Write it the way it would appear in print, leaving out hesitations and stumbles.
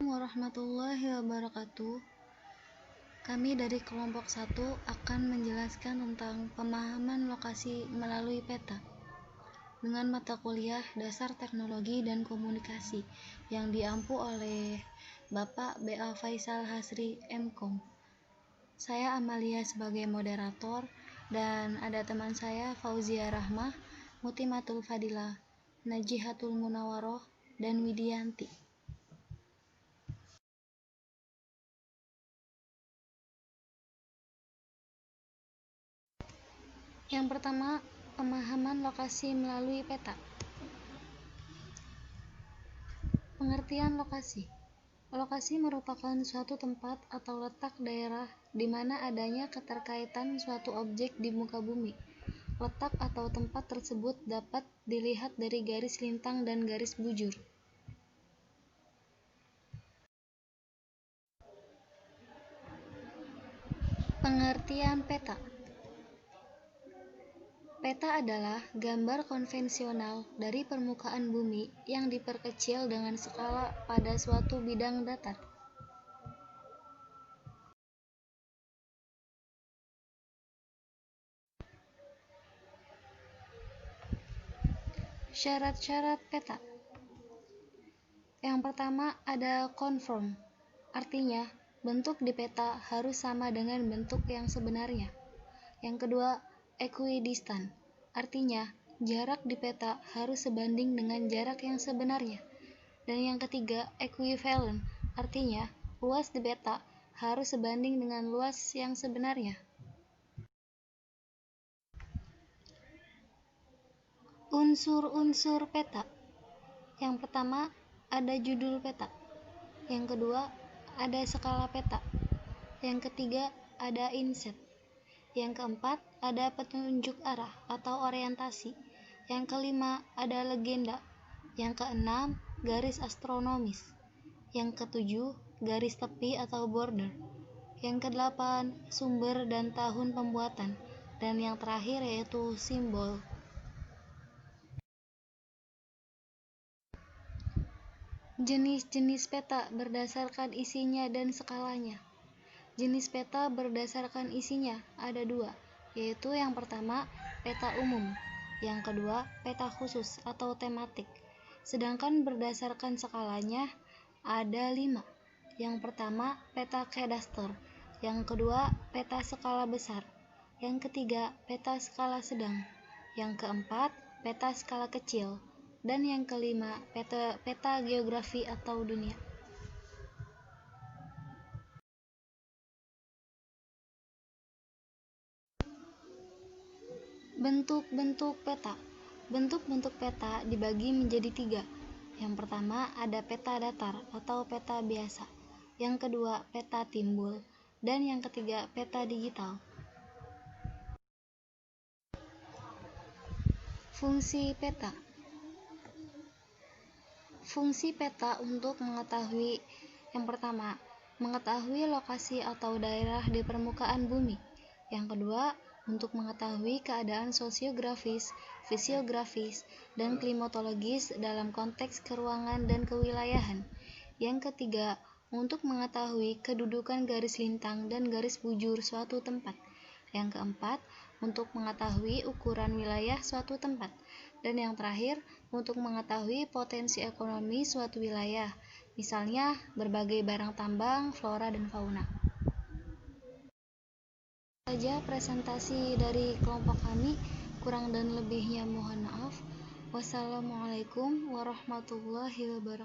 warahmatullahi wabarakatuh. Kami dari kelompok 1 akan menjelaskan tentang pemahaman lokasi melalui peta dengan mata kuliah Dasar Teknologi dan Komunikasi yang diampu oleh Bapak B.A. Faisal Hasri, M.Com. Saya Amalia sebagai moderator dan ada teman saya Fauzia Rahmah, Mutimatul Fadilah, Najihatul Munawaroh, dan Widianti. Yang pertama, pemahaman lokasi melalui peta. Pengertian lokasi. Lokasi merupakan suatu tempat atau letak daerah di mana adanya keterkaitan suatu objek di muka bumi. Letak atau tempat tersebut dapat dilihat dari garis lintang dan garis bujur. Pengertian peta. Peta adalah gambar konvensional dari permukaan bumi yang diperkecil dengan skala pada suatu bidang datar. Syarat-syarat peta. Yang pertama ada conform, artinya bentuk di peta harus sama dengan bentuk yang sebenarnya. Yang kedua, equidistant, artinya jarak di peta harus sebanding dengan jarak yang sebenarnya. Dan yang ketiga, equivalent, artinya luas di peta harus sebanding dengan luas yang sebenarnya. Unsur-unsur peta. Yang pertama, ada judul peta. Yang kedua, ada skala peta. Yang ketiga, ada inset. Yang keempat, ada petunjuk arah atau orientasi. Yang kelima, ada legenda. Yang keenam, garis astronomis. Yang ketujuh, garis tepi atau border. Yang kedelapan, sumber dan tahun pembuatan. Dan yang terakhir yaitu simbol. Jenis-jenis peta berdasarkan isinya dan skalanya. Jenis peta berdasarkan isinya ada 2, yaitu yang pertama peta umum, yang kedua peta khusus atau tematik. Sedangkan berdasarkan skalanya ada 5. Yang pertama peta kadaster, yang kedua peta skala besar, yang ketiga peta skala sedang, yang keempat peta skala kecil, dan yang kelima peta geografi atau dunia. Bentuk-bentuk peta. Bentuk-bentuk peta dibagi menjadi 3. Yang pertama ada peta datar atau peta biasa. Yang kedua peta timbul. Dan yang ketiga peta digital. Fungsi peta. Fungsi peta untuk mengetahui yang pertama, mengetahui lokasi atau daerah di permukaan bumi. Yang kedua, untuk mengetahui keadaan sosiografis, fisiografis, dan klimatologis dalam konteks keruangan dan kewilayahan. Yang ketiga, untuk mengetahui kedudukan garis lintang dan garis bujur suatu tempat. Yang keempat, untuk mengetahui ukuran wilayah suatu tempat. Dan yang terakhir, untuk mengetahui potensi ekonomi suatu wilayah, misalnya berbagai barang tambang, flora, dan fauna. Saja presentasi dari kelompok kami, kurang dan lebihnya mohon maaf. Wassalamualaikum warahmatullahi wabarakatuh.